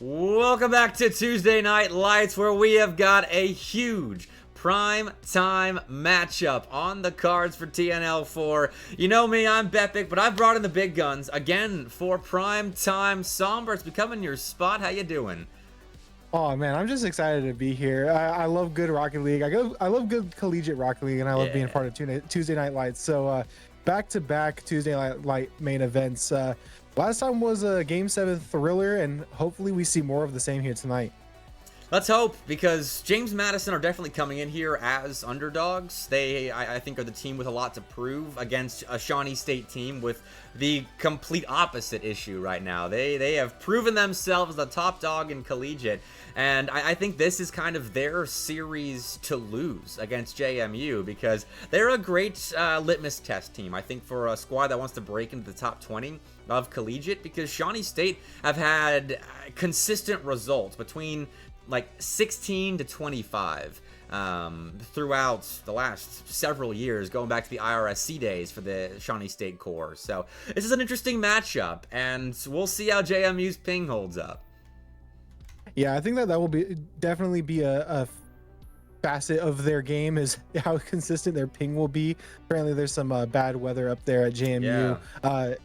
Welcome back to Tuesday Night Lights, where we have got a huge prime time matchup on the cards for TNL4. You know me, I'm Bepic, but I've brought in the big guns again for prime time. Somber, it's becoming your spot. How you doing? Oh man, I'm just excited to be here. I love good Rocket League. I love good Collegiate Rocket League, and I love being part of Tuesday Night Lights. So back-to-back Tuesday Night Light main events. Last time was a Game 7 thriller, and hopefully we see more of the same here tonight. Let's hope, because James Madison are definitely coming in here as underdogs. They, I think, are the team with a lot to prove against a Shawnee State team with the complete opposite issue right now. They have proven themselves the top dog in Collegiate, and I think this is kind of their series to lose against JMU, because they're a great litmus test team, I think, for a squad that wants to break into the top 20 of Collegiate, because Shawnee State have had consistent results between like 16 to 25 throughout the last several years, going back to the IRSC days for the Shawnee State core. So this is an interesting matchup, and we'll see how JMU's ping holds up. Yeah, I think that will definitely be a facet of their game, is how consistent their ping will be. Apparently there's some bad weather up there at JMU.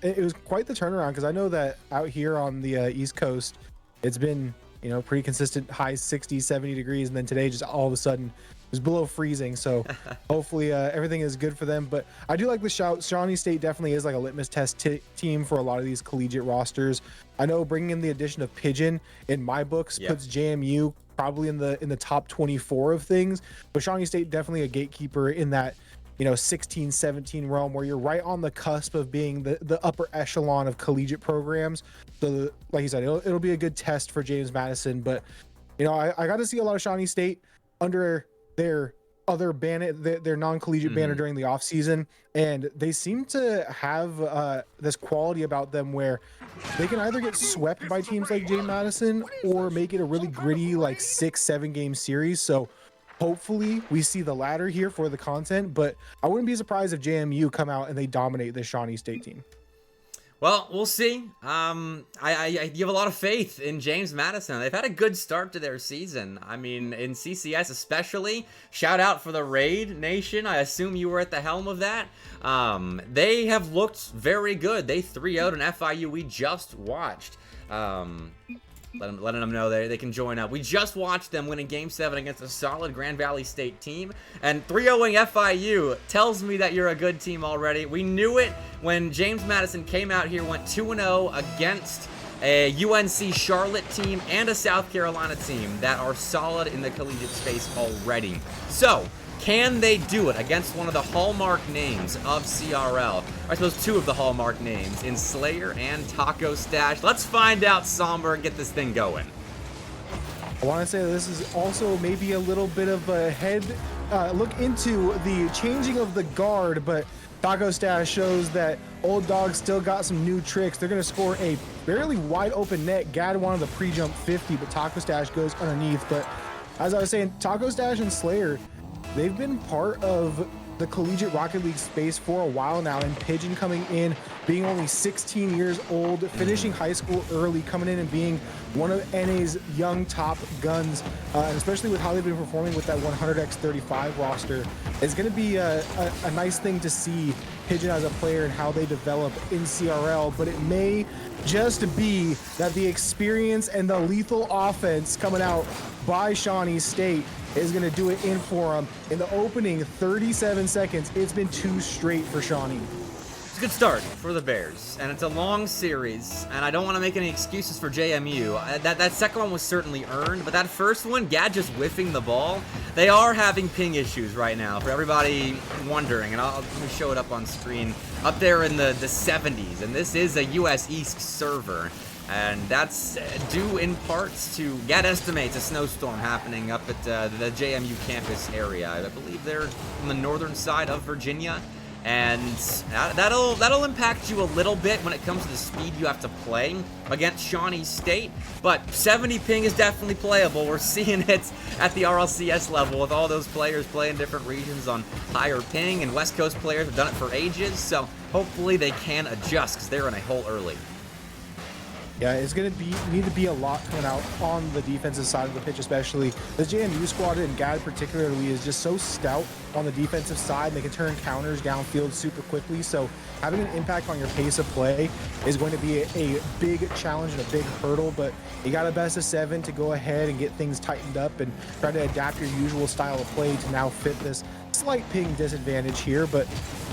It was quite the turnaround, because I know that out here on the East Coast it's been, you know, pretty consistent high 60, 70 degrees. And then today, just all of a sudden, it was below freezing. So hopefully everything is good for them. But I do like the shout. Shawnee State definitely is like a litmus test team for a lot of these collegiate rosters. I know bringing in the addition of Pigeon in my books puts JMU probably in the top 24 of things. But Shawnee State definitely a gatekeeper in that, you know, 16, 17 realm, where you're right on the cusp of being the upper echelon of collegiate programs. So like you said, it'll be a good test for James Madison. But, you know, I got to see a lot of Shawnee State under their other banner, their non-collegiate banner during the off season. And they seem to have this quality about them where they can either get swept by teams like James Madison or make it a really gritty, like 6-7 game series. So hopefully we see the latter here for the content, but I wouldn't be surprised if JMU come out and they dominate the Shawnee State team. Well, we'll see. You have a lot of faith in James Madison. They've had a good start to their season. I mean, in CCS especially. Shout out for the Raid Nation. I assume you were at the helm of that. They have looked very good. They 3-0'd an FIU we just watched. Letting them know they can join up. We just watched them winning Game 7 against a solid Grand Valley State team, and 3-0ing FIU tells me that you're a good team already. We knew it when James Madison came out here, went 2-0 against a UNC Charlotte team and a South Carolina team that are solid in the collegiate space already. So, can they do it against one of the hallmark names of CRL? I suppose two of the hallmark names in Slayer and Taco Stash. Let's find out, Somber, and get this thing going. I want to say this is also maybe a little bit of a head look into the changing of the guard, but Taco Stash shows that Old Dog still got some new tricks. They're going to score a fairly wide open net. Gad wanted the pre-jump 50, but Taco Stash goes underneath. But as I was saying, Taco Stash and Slayer, they've been part of the Collegiate Rocket League space for a while now, and Pigeon coming in, being only 16 years old, finishing high school early, coming in and being one of NA's young top guns, and especially with how they've been performing with that 100x35 roster, is going to be a nice thing to see Pigeon as a player and how they develop in CRL. But it may just be that the experience and the lethal offense coming out by Shawnee State is going to do it in for them. In the opening 37 seconds, it's been two straight for Shawnee. It's a good start for the Bears, and it's a long series, and I don't want to make any excuses for JMU. That second one was certainly earned, but that first one, Gad just whiffing the ball, they are having ping issues right now, for everybody wondering, and let me show it up on screen, up there in the 70s, and this is a US East server. And that's due in parts to, Gad estimates, a snowstorm happening up at the JMU campus area. I believe they're on the northern side of Virginia. And that'll impact you a little bit when it comes to the speed you have to play against Shawnee State. But 70 ping is definitely playable. We're seeing it at the RLCS level with all those players playing different regions on higher ping. And West Coast players have done it for ages. So hopefully they can adjust because they're in a hole early. Yeah, it's going to need to be a lot coming out on the defensive side of the pitch, especially. The JMU squad, and GAD particularly, is just so stout on the defensive side. They can turn counters downfield super quickly, so having an impact on your pace of play is going to be a big challenge and a big hurdle, but you got a best of 7 to go ahead and get things tightened up and try to adapt your usual style of play to now fit this slight ping disadvantage here. But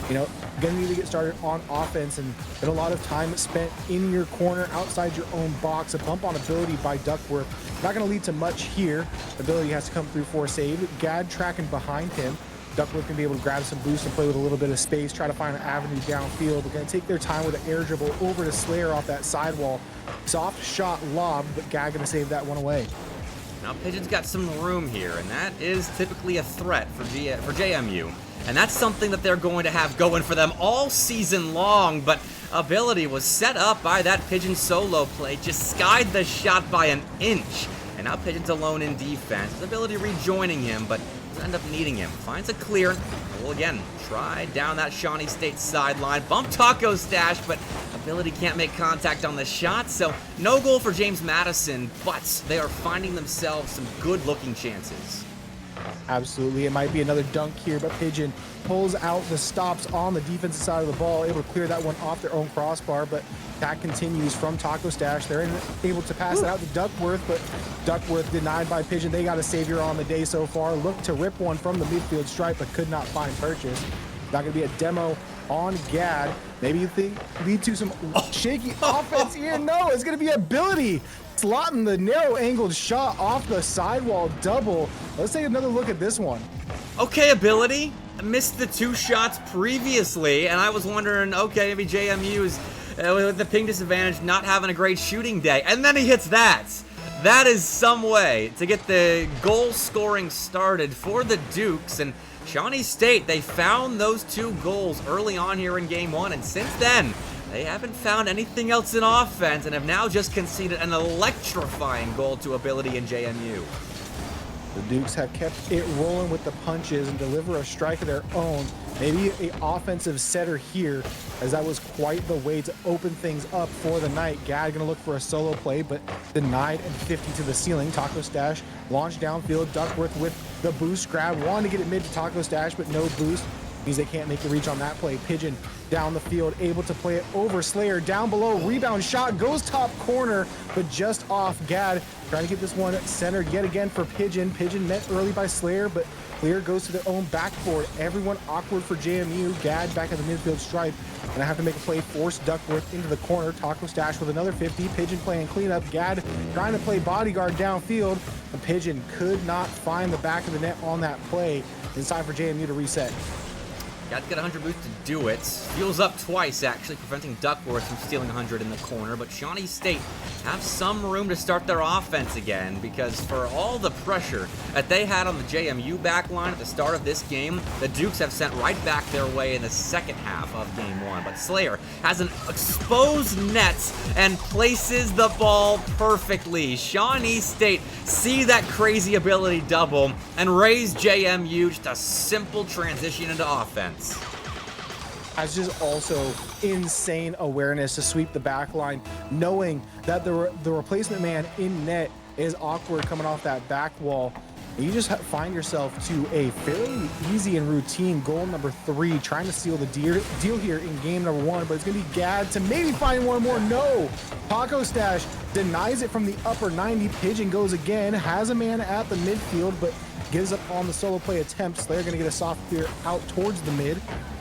you know, gonna need to get started on offense, and a lot of time spent in your corner outside your own box. A bump on ability by Duckworth, not gonna lead to much here. Ability has to come through for a save. GAD tracking behind him. Duckworth can be able to grab some boost and play with a little bit of space, try to find an avenue downfield. They're gonna take their time with an air dribble over to Slayer off that sidewall. Soft shot lobbed, but GAD gonna save that one away. Now Pigeon's got some room here, and that is typically a threat for JMU. And that's something that they're going to have going for them all season long, but ability was set up by that Pigeon solo play, just skied the shot by an inch. And now Pigeon's alone in defense. His ability rejoining him, but doesn't end up needing him. Finds a clear. Will again try down that Shawnee State sideline. Bump Taco Stash, but ability can't make contact on the shot, so no goal for James Madison, but they are finding themselves some good-looking chances. Absolutely, it might be another dunk here, but Pigeon pulls out the stops on the defensive side of the ball, able to clear that one off their own crossbar, but attack continues from Taco Stash. They're able to pass it out to Duckworth, but Duckworth denied by Pigeon. They got a savior on the day so far. Looked to rip one from the midfield stripe, but could not find purchase. Not going to be a demo on GAD. Maybe you think lead to some shaky offense here. No, it's going to be ability. Slotting the narrow angled shot off the sidewall double. Let's take another look at this one. Okay, ability. Missed the 2 shots previously, and I was wondering, okay, maybe JMU is with the ping disadvantage not having a great shooting day. And then he hits that. That is some way to get the goal scoring started for the Dukes. And Shawnee State, they found those 2 goals early on here in game 1, and since then, they haven't found anything else in offense and have now just conceded an electrifying goal to ability in JMU. The Dukes have kept it rolling with the punches and deliver a strike of their own. Maybe an offensive setter here, as that was quite the way to open things up for the night. GAD gonna look for a solo play, but denied and 50 to the ceiling. Taco Stash launched downfield. Duckworth with the boost grab. Wanted to get it mid to Taco Stash, but no boost. Means they can't make the reach on that play. Pigeon down the field, able to play it over Slayer. Down below, rebound shot, goes top corner, but just off. GAD trying to get this one centered yet again for Pigeon. Pigeon met early by Slayer, but clear goes to their own backboard. Everyone awkward for JMU. GAD back at the midfield stripe. And I have to make a play, force Duckworth into the corner. Taco Stash with another 50. Pigeon playing cleanup. GAD trying to play bodyguard downfield. And Pigeon could not find the back of the net on that play. It's time for JMU to reset. Got to get 100 boost to do it. Fuels up twice, actually, preventing Duckworth from stealing 100 in the corner. But Shawnee State have some room to start their offense again, because for all the pressure that they had on the JMU backline at the start of this game, the Dukes have sent right back their way in the second half of game 1. But Slayer has an exposed net and places the ball perfectly. Shawnee State see that crazy ability double and raise JMU. Just a simple transition into offense. Has just also insane awareness to sweep the back line, knowing that the replacement man in net is awkward coming off that back wall. And you just find yourself to a fairly easy and routine goal number 3, trying to seal the deal here in game number 1, but it's going to be GAD to maybe find one more. No! Taco Stash denies it from the upper 90. Pigeon goes again, has a man at the midfield, but gives up on the solo play attempt. Slayer going to get a soft clear out towards the mid.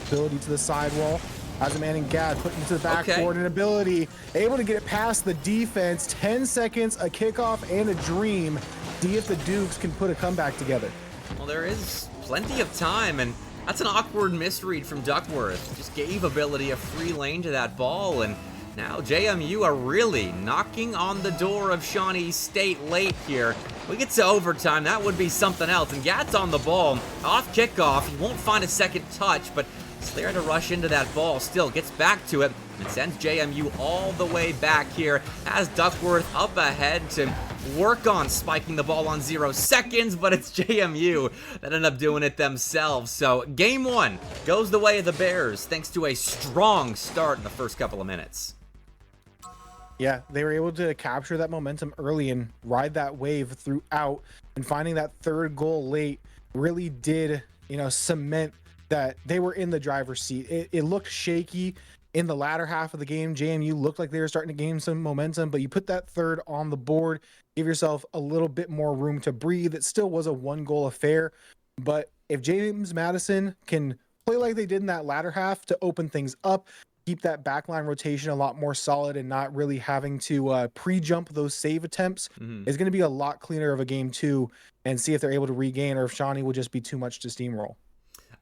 Ability to the sidewall. Has a man in GAD put into the backboard, and ability able to get it past the defense. 10 seconds, a kickoff, and a dream. See if the Dukes can put a comeback together. Well, there is plenty of time, and that's an awkward misread from Duckworth. Just gave ability a free lane to that ball, and now JMU are really knocking on the door of Shawnee State late here. We get to overtime, that would be something else. And GAD's on the ball, off kickoff. He won't find a second touch, but Slayer to rush into that ball, still gets back to it and sends JMU all the way back here. Has Duckworth up ahead to work on spiking the ball on 0 seconds, but it's JMU that end up doing it themselves. So game 1 goes the way of the Bears thanks to a strong start in the first couple of minutes. Yeah, they were able to capture that momentum early and ride that wave throughout, and finding that third goal late really did, cement that they were in the driver's seat. It looked shaky in the latter half of the game. JMU looked like they were starting to gain some momentum, but you put that third on the board, give yourself a little bit more room to breathe. It still was a one goal affair, but if James Madison can play like they did in that latter half to open things up, keep that backline rotation a lot more solid and not really having to pre-jump those save attempts, is going to be a lot cleaner of a game too, and see if they're able to regain or if Shawnee will just be too much to steamroll.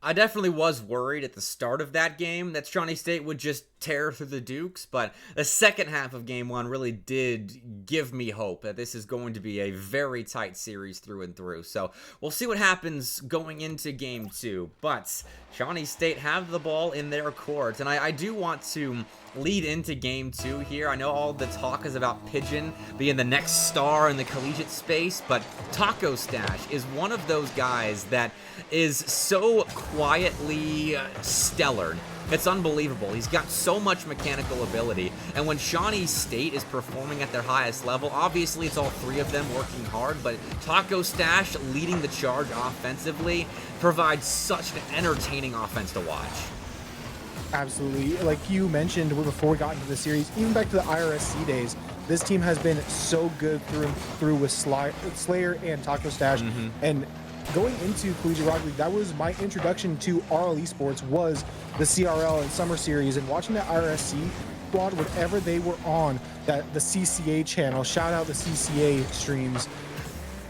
I definitely was worried at the start of that game that Shawnee State would just tear through the Dukes, but the second half of game one really did give me hope that this is going to be a very tight series through and through. So we'll see what happens going into game two, but Shawnee State have the ball in their court, and I do want to lead into game two here. I know all the talk is about Pigeon being the next star in the collegiate space, but Taco Stash is one of those guys that is so quietly stellar. It's unbelievable. He's got so much mechanical ability, and when Shawnee State is performing at their highest level, obviously it's all three of them working hard, but Taco Stash leading the charge offensively provides such an entertaining offense to watch. Absolutely. Like you mentioned before we got into the series, even back to the IRSC days, this team has been so good through and through with Slayer and Taco Stash. And going into Collegiate Rocket League, that was my introduction to RL Esports, was the CRL and Summer Series, and watching that IRSC squad whenever they were on the CCA channel. Shout out the CCA streams.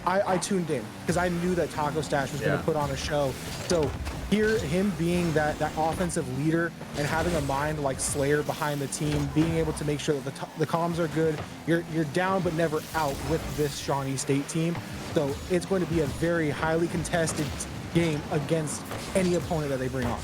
I tuned in because I knew that Taco Stash was going to put on a show. So here, him being that offensive leader and having a mind like Slayer behind the team, being able to make sure that the comms are good, you're down but never out with this Shawnee State team. So it's going to be a very highly contested game against any opponent that they bring on.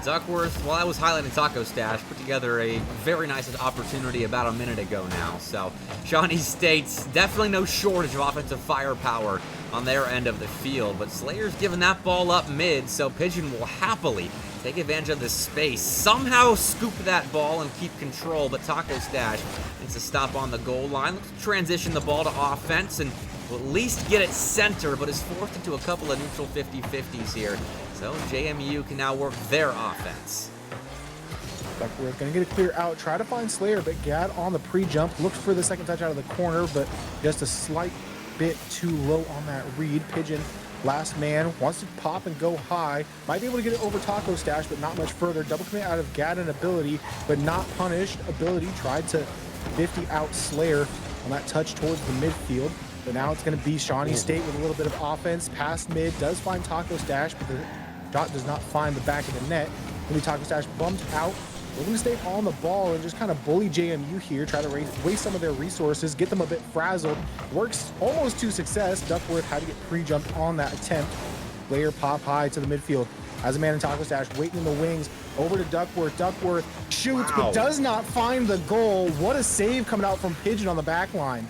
Duckworth, while I was highlighting Taco Stash, put together a very nice opportunity about a minute ago now. So Shawnee State's definitely no shortage of offensive firepower on their end of the field, but Slayer's giving that ball up mid, so Pigeon will happily take advantage of this space, somehow scoop that ball and keep control, but Taco Stash needs to stop on the goal line. Looks to transition the ball to offense and will at least get it center, but is forced into a couple of neutral 50-50s here. So JMU can now work their offense. Duckworth gonna get a clear out, try to find Slayer, but Gad on the pre-jump, looks for the second touch out of the corner, but just a slight bit too low on that read. Pigeon, last man, wants to pop and go high, might be able to get it over Taco Stash, but not much further. Double commit out of Gad and ability, but not punished. Ability tried to 50 out Slayer on that touch towards the midfield. But now it's going to be Shawnee State with a little bit of offense. Past mid, does find Taco Stash, but the shot does not find the back of the net. Maybe Taco Stash bumped out. We're going to stay on the ball and just kind of bully JMU here, try to waste some of their resources, get them a bit frazzled. Works almost to success. Duckworth had to get pre-jumped on that attempt. Player pop high to the midfield. As a man in Taco Stash, waiting in the wings, over to Duckworth. Duckworth shoots, but does not find the goal. What a save coming out from Pigeon on the back line.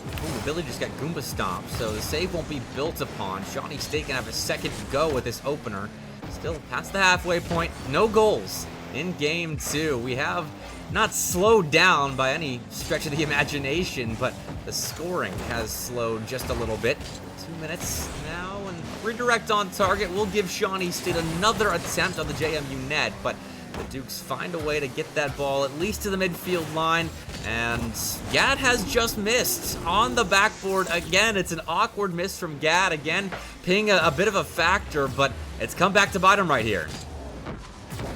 Ooh, Billy just got Goomba stomped, so the save won't be built upon. Shawnee State can have a second go with this opener. Still past the halfway point, no goals in game two. We have not slowed down by any stretch of the imagination, but the scoring has slowed just a little bit. 2 minutes now, and redirect on target will give Shawnee State another attempt on the JMU net, but the Dukes find a way to get that ball at least to the midfield line, and Gad has just missed on the backboard again. It's an awkward miss from Gad again, being a bit of a factor, but it's come back to bite him right here.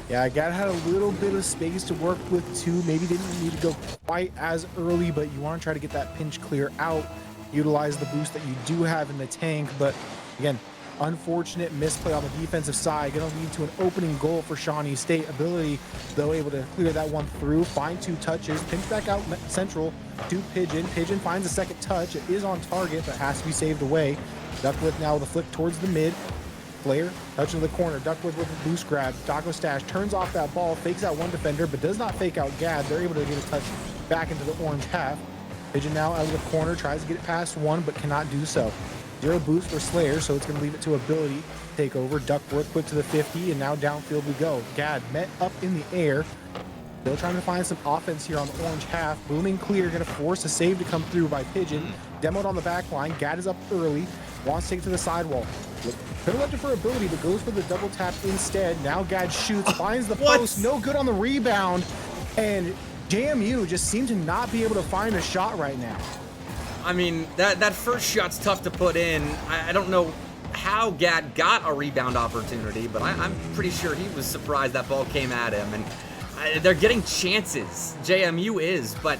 Yeah, Gad had a little bit of space to work with too. Maybe didn't need to go quite as early, but you want to try to get that pinch clear out, utilize the boost that you do have in the tank. But again, unfortunate misplay on the defensive side, going to lead to an opening goal for Shawnee State. Ability, though, able to clear that one through, find two touches, pinch back out central to Pigeon. Pigeon finds a second touch. It is on target, but has to be saved away. Duckworth now with a flick towards the mid. Player touching the corner. Duckworth with a boost grab. Taco Stash turns off that ball, fakes out one defender, but does not fake out Gad. They're able to get a touch back into the orange half. Pigeon now out of the corner, tries to get it past one, but cannot do so. Zero boost for Slayer, so it's going to leave it to ability. Take over. Duckworth quick to the 50, and now downfield we go. Gad met up in the air. Still trying to find some offense here on the orange half. Booming clear, gonna force a save to come through by Pigeon. Demoed on the back line. Gad is up early. Wants to take to the sidewall. Could have left it for ability, but goes for the double tap instead. Now Gad shoots, finds the post. No good on the rebound. And JMU just seem to not be able to find a shot right now. I mean, that first shot's tough to put in. I don't know how Gad got a rebound opportunity, but I'm pretty sure he was surprised that ball came at him. And they're getting chances, JMU is, but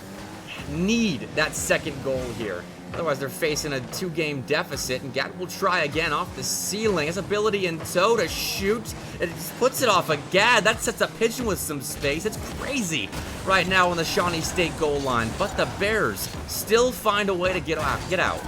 need that second goal here. Otherwise, they're facing a 2-game deficit, and Gad will try again off the ceiling. His ability in tow to shoot, it puts it off a Gad. That sets up Pigeon with some space. It's crazy right now on the Shawnee State goal line, but the Bears still find a way to get out.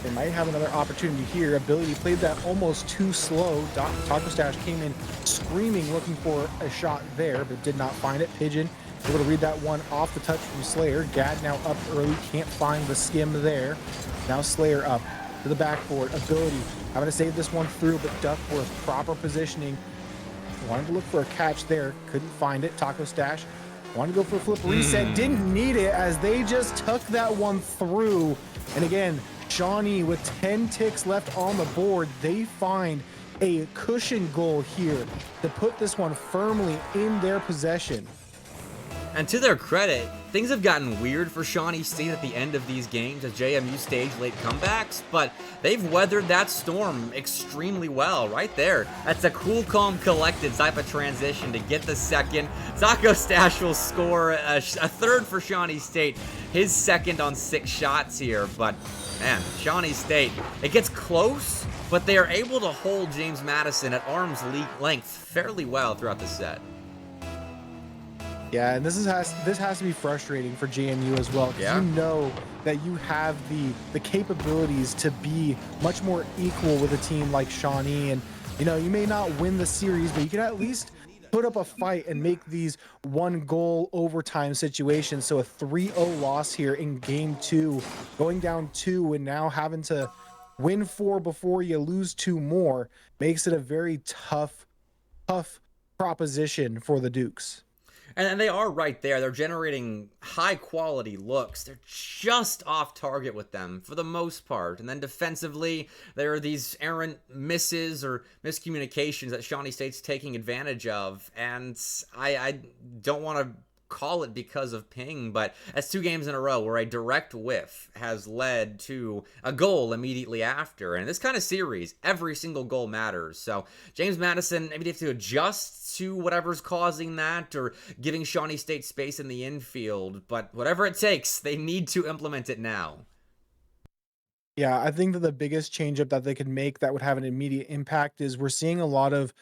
They might have another opportunity here. Ability played that almost too slow. Taco Stash came in screaming, looking for a shot there, but did not find it. Pigeon able to read that one off the touch from Slayer. Gad now up early, can't find the skim there. Now Slayer up to the backboard. Ability having to save this one through, but Duckworth proper positioning. Wanted to look for a catch there, couldn't find it. Taco Stash wanted to go for a flip reset, didn't need it as they just took that one through. And again, Shawnee with 10 ticks left on the board, they find a cushion goal here to put this one firmly in their possession. And to their credit, things have gotten weird for Shawnee State at the end of these games as JMU stage late comebacks, but they've weathered that storm extremely well right there. That's a cool, calm, collected type of transition to get the second. Taco Stash will score a third for Shawnee State, his second on 6 shots here, but man, Shawnee State, it gets close, but they are able to hold James Madison at arm's length fairly well throughout the set. Yeah, and this has to be frustrating for JMU as well, because you know that you have the capabilities to be much more equal with a team like Shawnee, and you know, you may not win the series, but you can at least put up a fight and make these 1-goal overtime situations. So a 3-0 loss here in game 2, going down 2 and now having to win 4 before you lose 2 more makes it a very tough proposition for the Dukes. And they are right there. They're generating high-quality looks. They're just off target with them for the most part. And then defensively, there are these errant misses or miscommunications that Shawnee State's taking advantage of. And I don't want to call it because of ping, but that's 2 games in a row where a direct whiff has led to a goal immediately after. And in this kind of series, every single goal matters. So James Madison, maybe they have to adjust to whatever's causing that or giving Shawnee State space in the infield, but whatever it takes, they need to implement it now. Yeah, I think that the biggest changeup that they could make that would have an immediate impact is we're seeing a lot of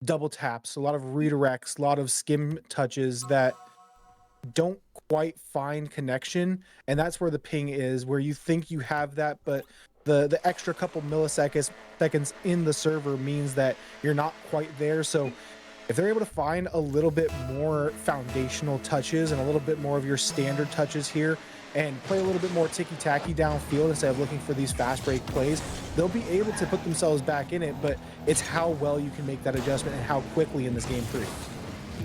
double taps, a lot of redirects, a lot of skim touches that don't quite find connection, and that's where the ping is, where you think you have that, but the extra couple milliseconds in the server means that you're not quite there. So if they're able to find a little bit more foundational touches and a little bit more of your standard touches here and play a little bit more ticky-tacky downfield instead of looking for these fast break plays, they'll be able to put themselves back in it, but it's how well you can make that adjustment and how quickly in this game 3.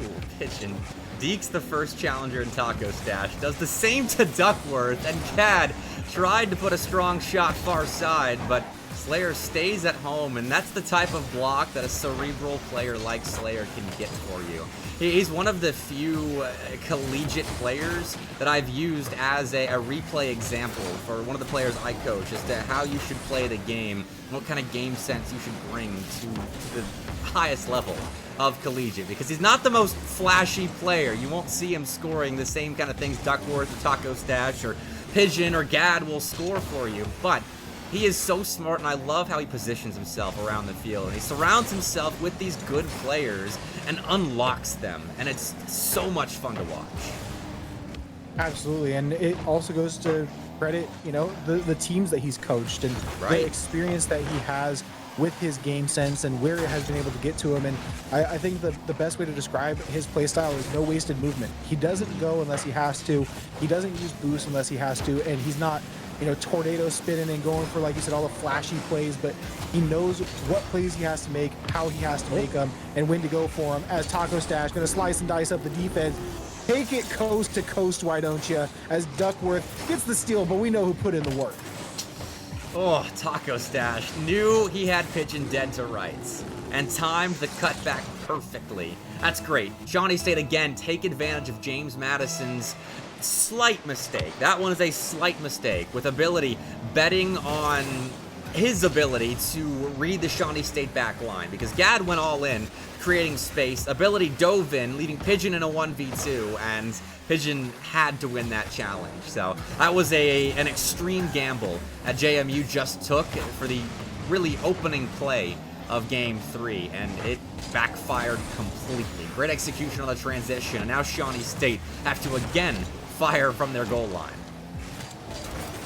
Ooh, pitching. Deeks, the first challenger in Taco Stash, does the same to Duckworth, and Cad tried to put a strong shot far side, but Slayer stays at home, and that's the type of block that a cerebral player like Slayer can get for you. He's one of the few collegiate players that I've used as a replay example for one of the players I coach as to how you should play the game, what kind of game sense you should bring to the highest level of collegiate, because he's not the most flashy player. You won't see him scoring the same kind of things Duckworth or Taco Stash or Pigeon or Gad will score for you, but he is so smart, and I love how he positions himself around the field. And he surrounds himself with these good players and unlocks them, and it's so much fun to watch. Absolutely, and it also goes to credit, you know, the teams that he's coached and the experience that he has with his game sense and where it has been able to get to him. And I think the best way to describe his play style is no wasted movement. He doesn't go unless he has to. He doesn't use boost unless he has to, and he's not tornado spinning and going for, like you said, all the flashy plays, but he knows what plays he has to make, how he has to make them, and when to go for them. As Taco Stash going to slice and dice up the defense. Take it coast to coast, why don't you? As Duckworth gets the steal, but we know who put in the work. Oh, Taco Stash knew he had Pigeon dead to rights and timed the cutback perfectly. That's great. Shawnee State again take advantage of James Madison's slight mistake. That one is a slight mistake with ability, betting on his ability to read the Shawnee State back line, because Gad went all in, creating space. Ability dove in, leaving Pigeon in a 1v2, and Pigeon had to win that challenge. So that was an extreme gamble that JMU just took for the really opening play of Game 3, and it backfired completely. Great execution on the transition, and now Shawnee State have to again fire from their goal line.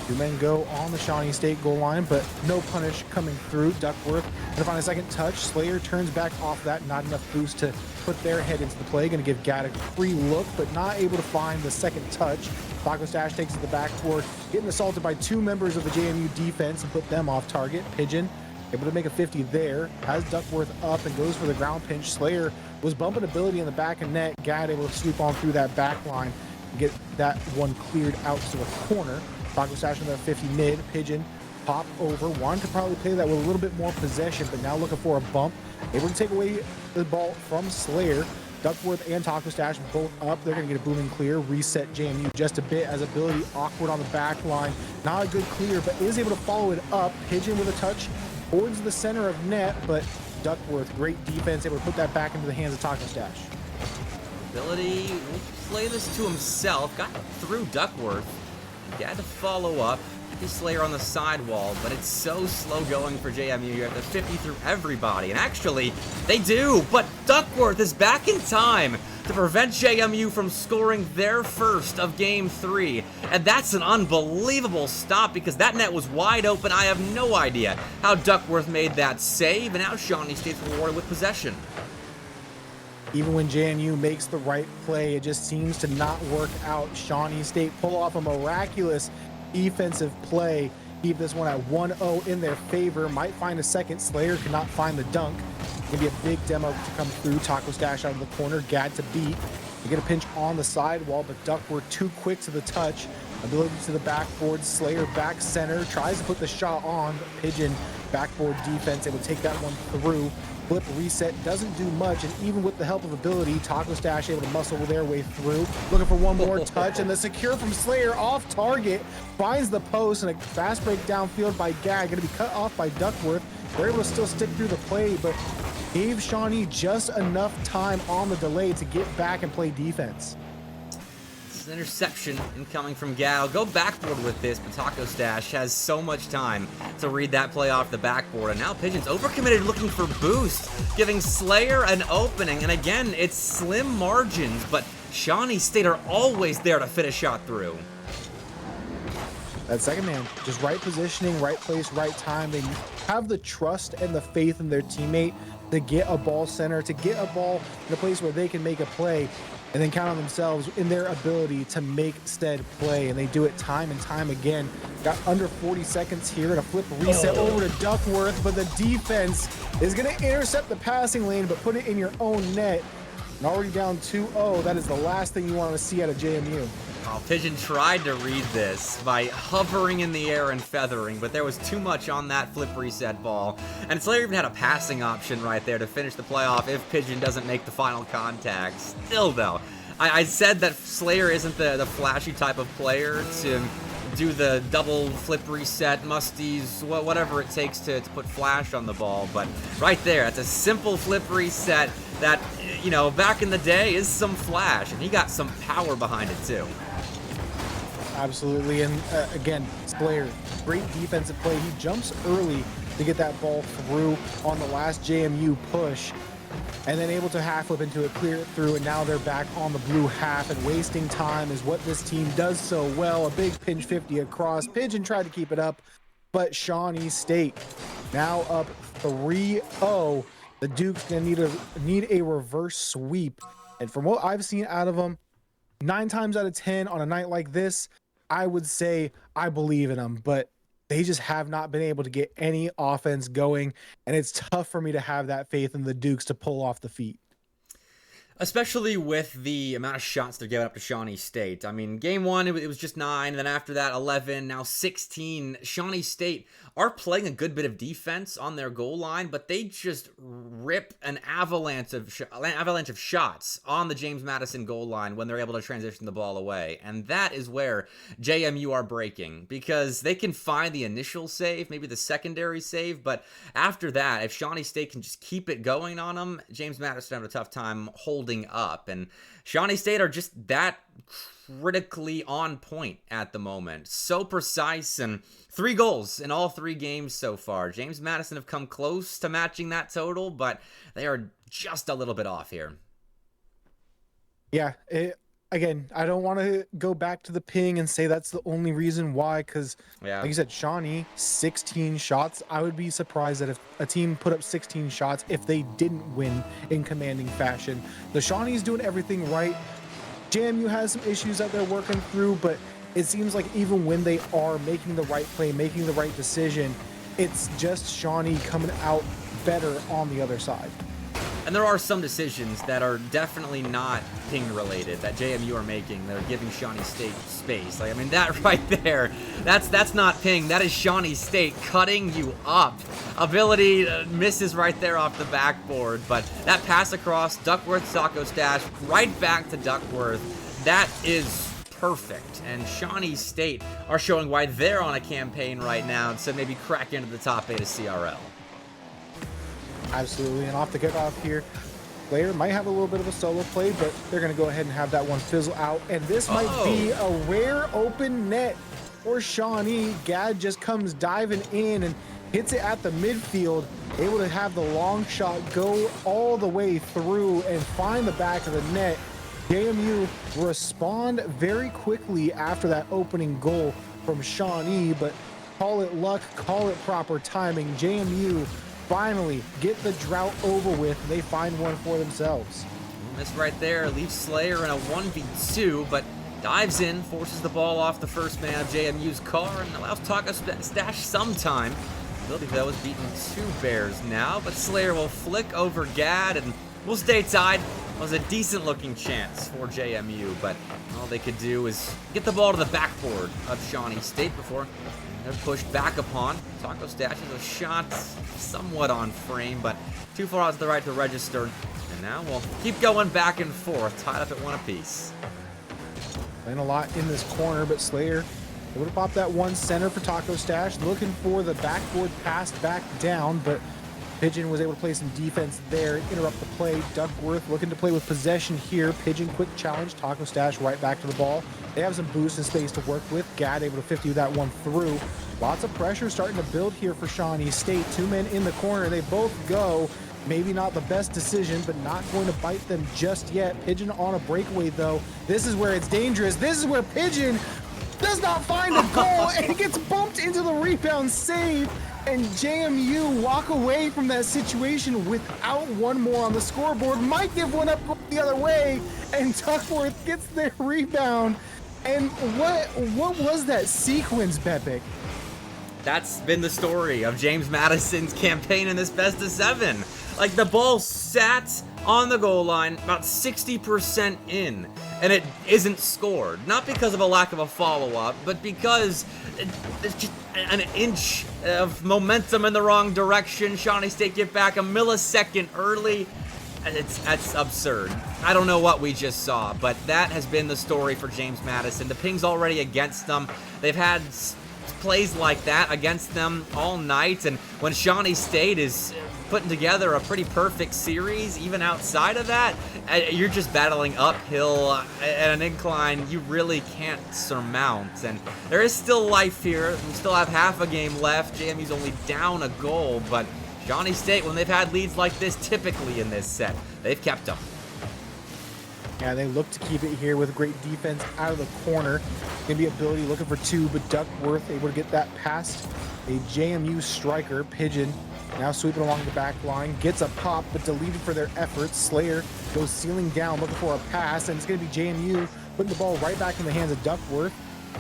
2 men go on the Shawnee State goal line, but no punish coming through. Duckworth gonna find a second touch. Slayer turns back off that. Not enough boost to put their head into the play. Gonna give Gad a free look, but not able to find the second touch. Taco Stash takes it to the backboard, getting assaulted by 2 members of the JMU defense and put them off target. Pigeon able to make a 50 there. Has Duckworth up and goes for the ground pinch. Slayer was bumping ability in the back of net. Gad able to sweep on through that back line and get that one cleared out to a corner. Taco Stash on the 50 mid. Pigeon pop over. Wanted to probably play that with a little bit more possession, but now looking for a bump. Able to take away the ball from Slayer. Duckworth and Taco Stash both up. They're going to get a booming clear. Reset JMU just a bit as ability awkward on the back line. Not a good clear, but is able to follow it up. Pigeon with a touch towards the center of net, but Duckworth, great defense, able to put that back into the hands of Taco Stash. Ability will play this to himself. Got through Duckworth. He had to follow up. The Slayer on the sidewall, but it's so slow going for JMU. You have to 50 through everybody, and actually, they do, but Duckworth is back in time to prevent JMU from scoring their first of Game 3, and that's an unbelievable stop because that net was wide open. I have no idea how Duckworth made that save, and now Shawnee State's rewarded with possession. Even when JMU makes the right play, it just seems to not work out. Shawnee State pull off a miraculous defensive play, keep this one at 1-0 in their favor. Might find a second. Slayer could not find the dunk. Gonna be a big demo to come through. Taco Stash out of the corner. Gad to beat. They get a pinch on the sidewall, but Duckworth too quick to the touch. Ability to the backboard. Slayer back center. Tries to put the shot on. Pigeon backboard defense. Able to take that one through. Flip reset doesn't do much, and even with the help of ability, Taco Stash able to muscle their way through. Looking for one more touch, and the secure from Slayer off target finds the post, and a fast break downfield by Gag. Going to be cut off by Duckworth. They're able to still stick through the play, but gave Shawnee just enough time on the delay to get back and play defense. It's an interception incoming from Gal. Go backboard with this, but Taco Stash has so much time to read that play off the backboard. And now Pigeon's overcommitted looking for boost, giving Slayer an opening. And again, it's slim margins, but Shawnee State are always there to fit a shot through. That second man, just right positioning, right place, right time. They have the trust and the faith in their teammate to get a ball center, to get a ball in a place where they can make a play, and then count on themselves in their ability to make said play. And they do it time and time again. Got under 40 seconds here and a flip reset over to Duckworth, but the defense is going to intercept the passing lane, but put it in your own net. And already down 2-0, that is the last thing you want to see out of JMU. Oh, Pigeon tried to read this by hovering in the air and feathering, but there was too much on that flip reset ball. And Slayer even had a passing option right there to finish the playoff if Pigeon doesn't make the final contact. Still, though, I said that Slayer isn't the flashy type of player to do the double flip reset, musties, whatever it takes to put flash on the ball. But right there, that's a simple flip reset that, you know, back in the day is some flash, and he got some power behind it too. Absolutely, and again, Slayer, great defensive play. He jumps early to get that ball through on the last JMU push, and then able to half flip into it, clear it through, and now they're back on the blue half, and wasting time is what this team does so well. A big pinch 50 across. Pigeon tried to keep it up, but Shawnee State now up 3-0. The Dukes gonna need a reverse sweep, and from what I've seen out of them, 9 times out of 10 on a night like this, I would say I believe in them, but they just have not been able to get any offense going, and it's tough for me to have that faith in the Dukes to pull off the feat. Especially with the amount of shots they're giving up to Shawnee State. I mean, game one, it was just 9, and then after that, 11, now 16. Shawnee State are playing a good bit of defense on their goal line, but they just rip an avalanche of shots on the James Madison goal line when they're able to transition the ball away. And that is where JMU are breaking, because they can find the initial save, maybe the secondary save, but after that, if Shawnee State can just keep it going on them, James Madison have a tough time holding up. And Shawnee State are just that critically on point at the moment. So precise, and 3 goals in all 3 games so far. James Madison have come close to matching that total, but they are just a little bit off here. Yeah, again, I don't want to go back to the ping and say that's the only reason why, because like you said, Shawnee, 16 shots. I would be surprised that if a team put up 16 shots if they didn't win in commanding fashion. The Shawnee's doing everything right. JMU has some issues that they're working through, but it seems like even when they are making the right play, making the right decision, it's just Shawnee coming out better on the other side. And there are some decisions that are definitely not ping related that JMU are making that are giving Shawnee State space. Like, I mean, that right there, that's not ping. That is Shawnee State cutting you up. Ability misses right there off the backboard, but that pass across Duckworth, Taco Stash, right back to Duckworth, that is perfect. And Shawnee State are showing why they're on a campaign right now to maybe crack into the top 8 of CRL. Absolutely, and off the kickoff here, player might have a little bit of a solo play, but they're going to go ahead and have that one fizzle out, and this might be a rare open net for Shawnee. Gad just comes diving in and hits it at the midfield, able to have the long shot go all the way through and find the back of the net. JMU respond very quickly after that opening goal from Shawnee, but call it luck, call it proper timing. JMU finally get the drought over with, and they find one for themselves. This right there leaves Slayer in a 1v2, but dives in, forces the ball off the first man of JMU's car, and allows Taco Stash some time. Ability, though, is beaten 2 Bears now, but Slayer will flick over Gad, and we'll stay tied. It was a decent-looking chance for JMU, but all they could do is get the ball to the backboard of Shawnee State before they're pushed back upon. Taco Stash is a shot somewhat on frame, but too far out to the right to register. And now we'll keep going back and forth, tied up at 1 apiece. Playing a lot in this corner, but Slayer able to pop that one center for Taco Stash, looking for the backboard pass back down, but Pigeon was able to play some defense there, interrupt the play. Duckworth looking to play with possession here. Pigeon quick challenge, Taco Stash right back to the ball. They have some boost and space to work with. Gad able to 50 that one through. Lots of pressure starting to build here for Shawnee State. 2 men in the corner, they both go. Maybe not the best decision, but not going to bite them just yet. Pigeon on a breakaway though. This is where it's dangerous. This is where Pigeon does not find a goal and it gets bumped into the rebound save. And JMU walk away from that situation without one more on the scoreboard. Might give one up the other way, and Duckworth gets their rebound. And what was that sequence, Bepic? That's been the story of James Madison's campaign in this best of 7. Like, the ball sat on the goal line about 60% in, and it isn't scored. Not because of a lack of a follow-up, but because there's just an inch of momentum in the wrong direction. Shawnee State get back a millisecond early. That's absurd. I don't know what we just saw, but that has been the story for James Madison. The ping's already against them. They've had plays like that against them all night, and when Shawnee State is putting together a pretty perfect series, even outside of that, you're just battling uphill at an incline you really can't surmount. And there is still life here. We still have half a game left. JMU's only down a goal, but Shawnee State, when they've had leads like this typically in this set, they've kept them. Yeah, they look to keep it here with great defense out of the corner. Gonna be ability looking for 2, but Duckworth able to get that past a JMU striker. Pigeon now sweeping along the back line, gets a pop, but deleted for their efforts. Slayer goes sealing down, looking for a pass, and it's gonna be JMU putting the ball right back in the hands of Duckworth.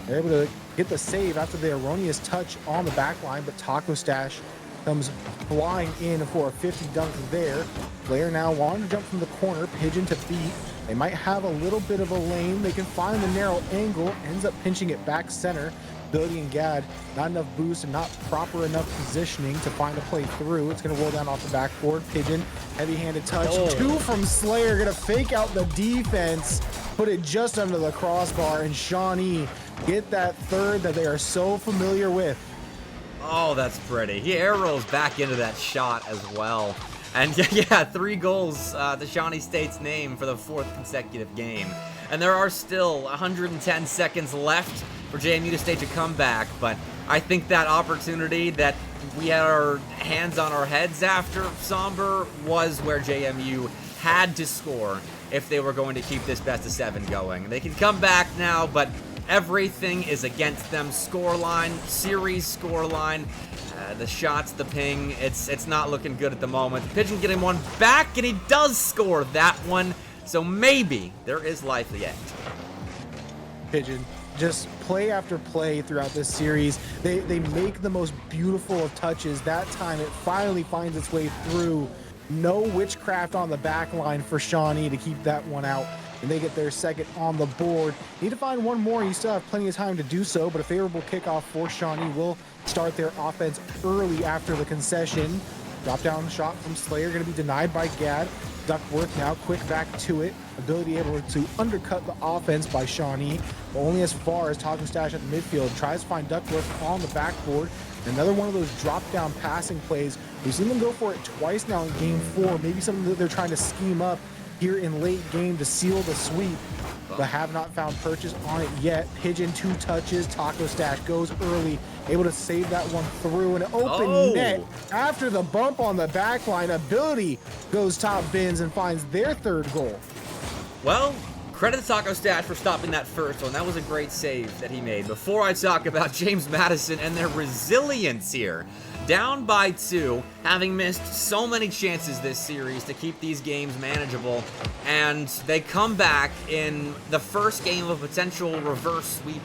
They're able to get the save after the erroneous touch on the back line, but Taco Stash comes flying in for a 50 dunk there. Slayer now wanting to jump from the corner, Pigeon to beat. They might have a little bit of a lane. They can find the narrow angle, ends up pinching it back center. Ability and Gad, not enough boost and not proper enough positioning to find a play through. It's going to roll down off the backboard. Pigeon, heavy-handed touch. Two from Slayer, going to fake out the defense, put it just under the crossbar, and Shawnee get that third that they are so familiar with. Oh, that's pretty. He arrows back into that shot as well. And yeah, 3 goals to Shawnee State's name for the 4th consecutive game. And there are still 110 seconds left for JMU State to come back, but I think that opportunity that we had our hands on our heads after Somber was where JMU had to score if they were going to keep this best-of-7 going. They can come back now, but everything is against them. Scoreline, series scoreline, the shots, the ping, it's not looking good at the moment. Pigeon getting one back, and he does score that one, so maybe there is life yet. Pigeon, just play after play throughout this series. They make the most beautiful of touches. That time it finally finds its way through. No witchcraft on the back line for Shawnee to keep that one out. And they get their second on the board. Need to find one more. You still have plenty of time to do so, but a favorable kickoff for Shawnee will start their offense early after the concession. Drop down shot from Slayer, going to be denied by Gad. Duckworth now quick back to it. Ability able to undercut the offense by Shawnee, but only as far as Taco Stash at the midfield. Tries to find Duckworth on the backboard. Another one of those drop-down passing plays. We've seen them go for it twice now in game 4. Maybe something that they're trying to scheme up here in late game to seal the sweep, but have not found purchase on it yet. Pigeon 2 touches. Taco Stash goes early, able to save that one through an open net after the bump on the back line. Ability goes top bins and finds their 3rd goal. Well, credit to Taco Stash for stopping that first one. That was a great save that he made. Before I talk about James Madison and their resilience here, down by 2, having missed so many chances this series to keep these games manageable, and they come back in the first game of a potential reverse sweep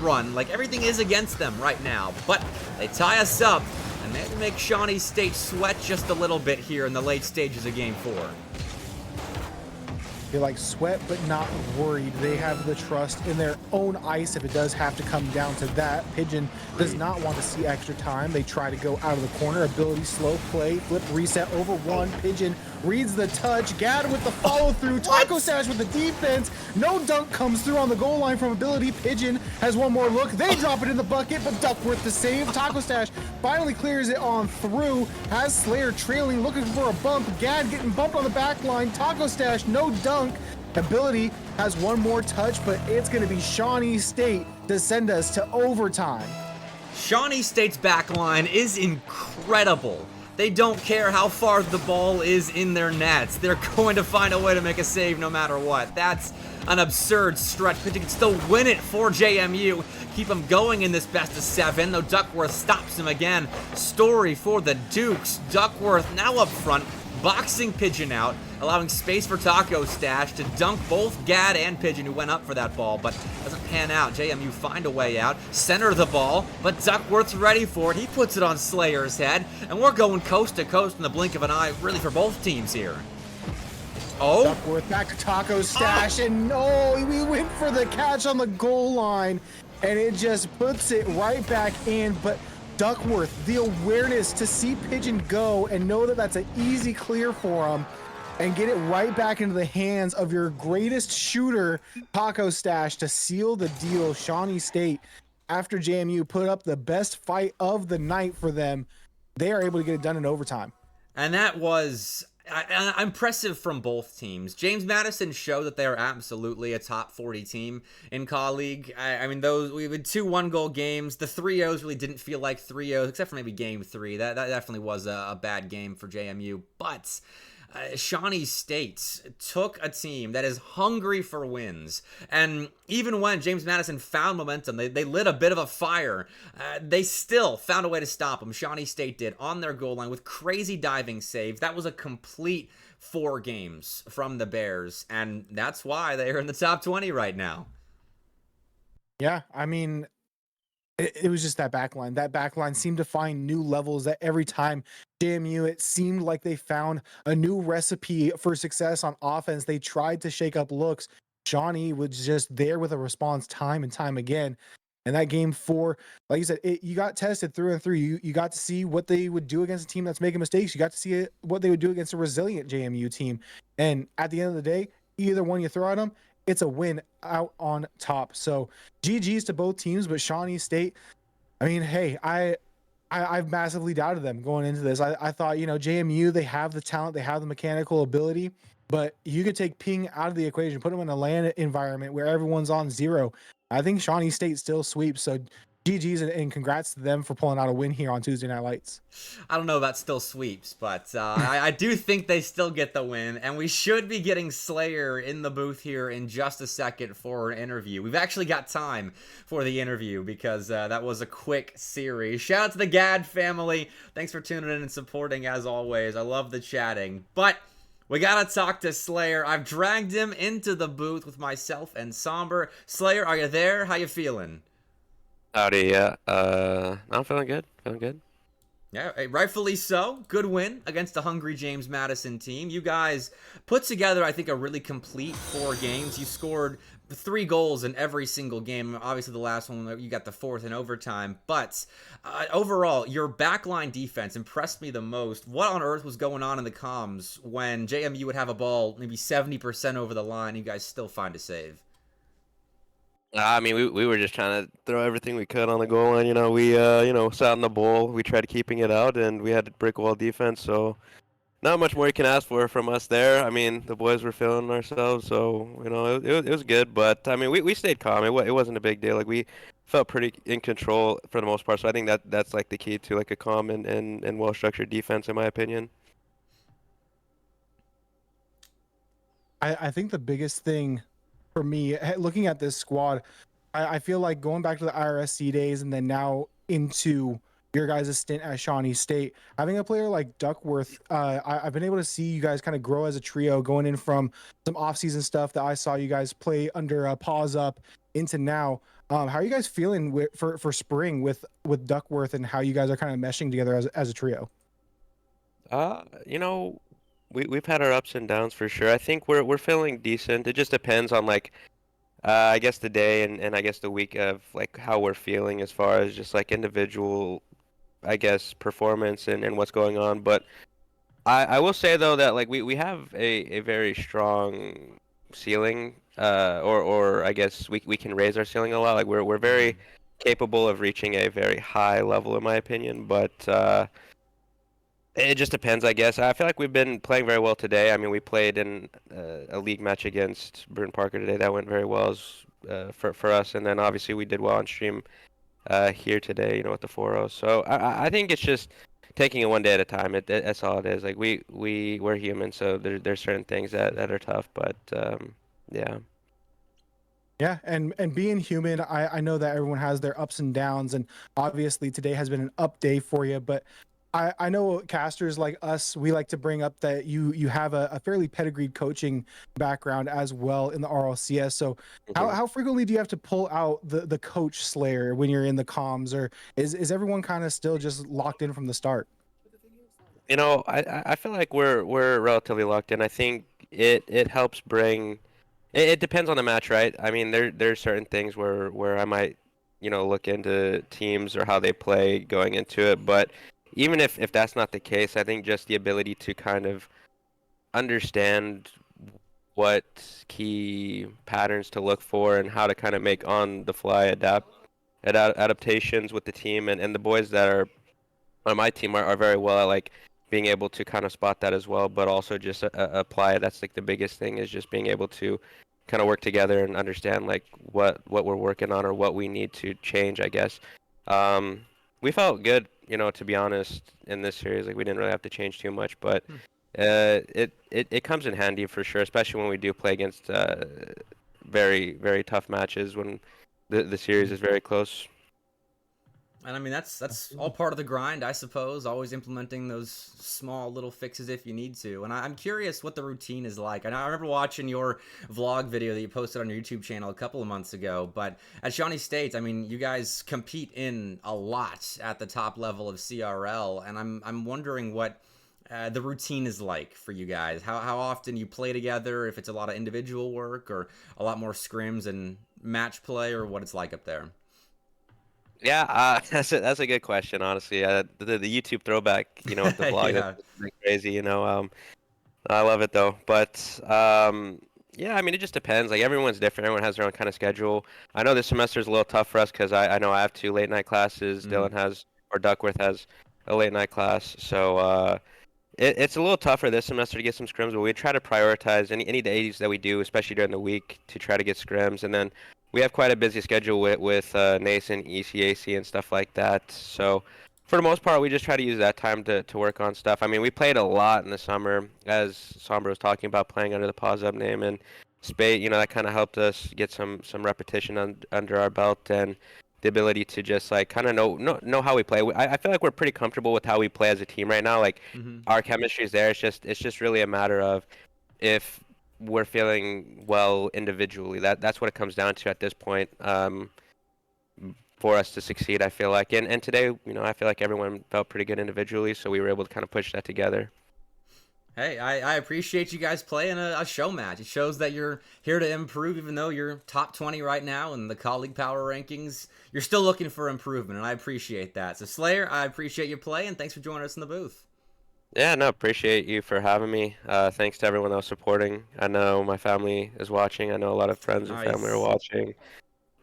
run. Like, everything is against them right now, but they tie us up, and maybe make Shawnee State sweat just a little bit here in the late stages of game 4. They like sweat but not worried. They have the trust in their own ice if it does have to come down to that. Pigeon does not want to see extra time. They try to go out of the corner. Ability, slow play, flip, reset, over 1. Pigeon reads the touch. Gad with the follow through. Taco Stash with the defense. No dunk comes through on the goal line from Ability. Pigeon has one more look. They drop it in the bucket, but Duckworth the save. Taco Stash finally clears it on through. Has Slayer trailing, looking for a bump. Gad getting bumped on the back line. Taco Stash, no dunk. Ability has one more touch, but it's going to be Shawnee State to send us to overtime. Shawnee State's back line is incredible. They don't care how far the ball is in their nets. They're going to find a way to make a save no matter what. That's an absurd stretch. Pigeon can still win it for JMU. Keep them going in this best-of-7, though Duckworth stops him again. Story for the Dukes. Duckworth now up front, boxing Pigeon out, allowing space for Taco Stash to dunk both Gad and Pigeon, who went up for that ball, but doesn't pan out. JMU find a way out, center the ball, but Duckworth's ready for it. He puts it on Slayer's head, and we're going coast to coast in the blink of an eye, really, for both teams here. Oh, Duckworth back to Taco Stash, and no, we went for the catch on the goal line, and it just puts it right back in, but Duckworth, the awareness to see Pigeon go and know that that's an easy clear for him and get it right back into the hands of your greatest shooter, Taco Stash, to seal the deal. Shawnee State, after JMU put up the best fight of the night for them, they are able to get it done in overtime. And that was impressive from both teams. James Madison showed that they are absolutely a top 40 team in Collegiate. I mean, we had 2 1-goal games. The 3-0s really didn't feel like 3-0s, except for maybe game 3. That definitely was a bad game for JMU. But Shawnee State took a team that is hungry for wins, and even when James Madison found momentum, they lit a bit of a fire, they still found a way to stop them. Shawnee State did on their goal line with crazy diving saves. That was a complete 4 games from the Bears, and that's why they are in the top 20 right now. Yeah, I mean, it was just that back line. That back line seemed to find new levels that every time JMU, it seemed like they found a new recipe for success on offense. They tried to shake up looks. Shawnee was just there with a response time and time again. And that game four, like you said, you got tested through and through. You got to see what they would do against a team that's making mistakes. You got to see what they would do against a resilient JMU team. And at the end of the day, either one you throw at them, it's a win out on top. So GG's to both teams, but Shawnee State, I mean, hey, I've massively doubted them going into this. I thought, JMU, they have the talent, they have the mechanical ability, but you could take ping out of the equation, put them in a land environment where everyone's on zero. I think Shawnee State still sweeps. So GG's and congrats to them for pulling out a win here on Tuesday Night Lights. I don't know about still sweeps, but I do think they still get the win, and we should be getting Slayer in the booth here in just a second for an interview. We've actually got time for the interview because that was a quick series. Shout out to the Gad family. Thanks for tuning in and supporting as always. I love the chatting, but we gotta talk to Slayer. I've dragged him into the booth with myself and Somber. Slayer, are you there? How you feeling? Howdy, yeah. I'm feeling good. Feeling good. Yeah, rightfully so. Good win against the hungry James Madison team. You guys put together, I think, a really complete 4 games. You scored 3 goals in every single game. Obviously, the last one, you got the 4th in overtime. But overall, your backline defense impressed me the most. What on earth was going on in the comms when JMU would have a ball maybe 70% over the line, you guys still find a save? I mean, we were just trying to throw everything we could on the goal line. We sat in the bowl. We tried keeping it out, and we had brick wall defense. So not much more you can ask for from us there. I mean, the boys were feeling ourselves, so it was good. But I mean, we stayed calm. It wasn't a big deal. Like we felt pretty in control for the most part. So I think that's like the key to like a calm and well structured defense, in my opinion. I think the biggest thing for me, looking at this squad, I feel like going back to the IRSC days and then now into your guys' stint at Shawnee State, having a player like Duckworth, I've been able to see you guys kind of grow as a trio going in from some off-season stuff that I saw you guys play under a pause up into now. How are you guys feeling for spring with Duckworth and how you guys are kind of meshing together as a trio? Uh, you know, we've had our ups and downs for sure. I think we're feeling decent. It just depends on like I guess the day and I guess the week of like how we're feeling as far as just like individual I guess performance and what's going on. But I will say though that like we have a very strong ceiling or I guess we can raise our ceiling a lot. Like we're very capable of reaching a very high level in my opinion, but it just depends, I guess. I feel like we've been playing very well today. I mean, we played in a league match against Bruin Parker today. That went very well for us. And then obviously we did well on stream here today, with the 4-0. So I think it's just taking it one day at a time. That's all it is. Like we're human, so there's certain things that are tough. But yeah. Yeah, and being human, I know that everyone has their ups and downs, and obviously today has been an up day for you, but I know casters like us, we like to bring up that you have a fairly pedigreed coaching background as well in the RLCS. So how frequently do you have to pull out the coach slayer when you're in the comms, or is everyone kind of still just locked in from the start? I feel like we're relatively locked in. I think it helps bring. It depends on the match, right? I mean, there's certain things where I might, look into teams or how they play going into it, but even if that's not the case, I think just the ability to kind of understand what key patterns to look for and how to kind of make on the fly adaptations with the team and the boys that are on my team are very well at like being able to kind of spot that as well, but also just apply it. That's like the biggest thing is just being able to kind of work together and understand like what we're working on or what we need to change, I guess. We felt good, to be honest, in this series. Like we didn't really have to change too much, but it comes in handy for sure, especially when we do play against very very tough matches when the series is very close. And I mean, that's all part of the grind, I suppose. Always implementing those small little fixes if you need to. And I'm curious what the routine is like. And I remember watching your vlog video that you posted on your YouTube channel a couple of months ago. But at Shawnee State, I mean, you guys compete in a lot at the top level of CRL, and I'm wondering what the routine is like for you guys. How often you play together? If it's a lot of individual work or a lot more scrims and match play, or what it's like up there. Yeah, that's a good question, honestly. The YouTube throwback, with the vlog, Yeah. that's pretty crazy. I love it though. But yeah, I mean, it just depends. Like everyone's different. Everyone has their own kind of schedule. I know this semester is a little tough for us because I know I have 2 late night classes. Dylan has, or Duckworth has, a late night class. So it's a little tougher this semester to get some scrims, but we try to prioritize any days that we do, especially during the week, to try to get scrims. And then we have quite a busy schedule with NASN, ECAC, and stuff like that. So for the most part, we just try to use that time to work on stuff. I mean, we played a lot in the summer, as Sombra was talking about, playing under the Pause Up name, and Spade, that kind of helped us get some repetition under our belt, and the ability to just like kind of know how we play. I feel like we're pretty comfortable with how we play as a team right now. Like our chemistry is there. It's just really a matter of if we're feeling well individually. That's what it comes down to at this point, for us to succeed, I feel like. And today, I feel like everyone felt pretty good individually, so we were able to kind of push that together. Hey, I appreciate you guys playing a show match. It shows that you're here to improve, even though you're top 20 right now in the colleague power rankings. You're still looking for improvement, and I appreciate that. So Slayer, I appreciate you playing. Thanks for joining us in the booth. Yeah, no, appreciate you for having me. Thanks to everyone else supporting. I know my family is watching. I know a lot of friends and family are watching.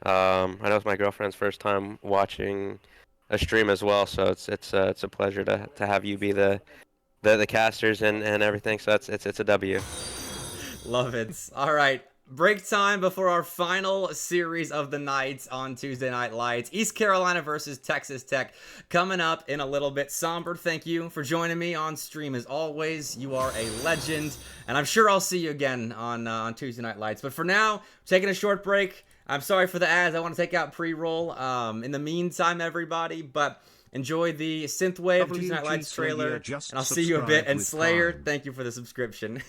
I know it's my girlfriend's first time watching a stream as well, so it's a pleasure to have you be the casters and everything. So it's a W. Love it. All right. Break time before our final series of the night on Tuesday Night Lights. East Carolina versus Texas Tech coming up in a little bit. Somber, thank you for joining me on stream as always. You are a legend, and I'm sure I'll see you again on Tuesday Night Lights. But for now, taking a short break. I'm sorry for the ads. I want to take out pre-roll. In the meantime, everybody, but enjoy the Synthwave Tuesday Night Lights trailer, and I'll see you a bit. And Slayer, thank you for the subscription.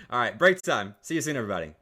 All right, break time. See you soon, everybody.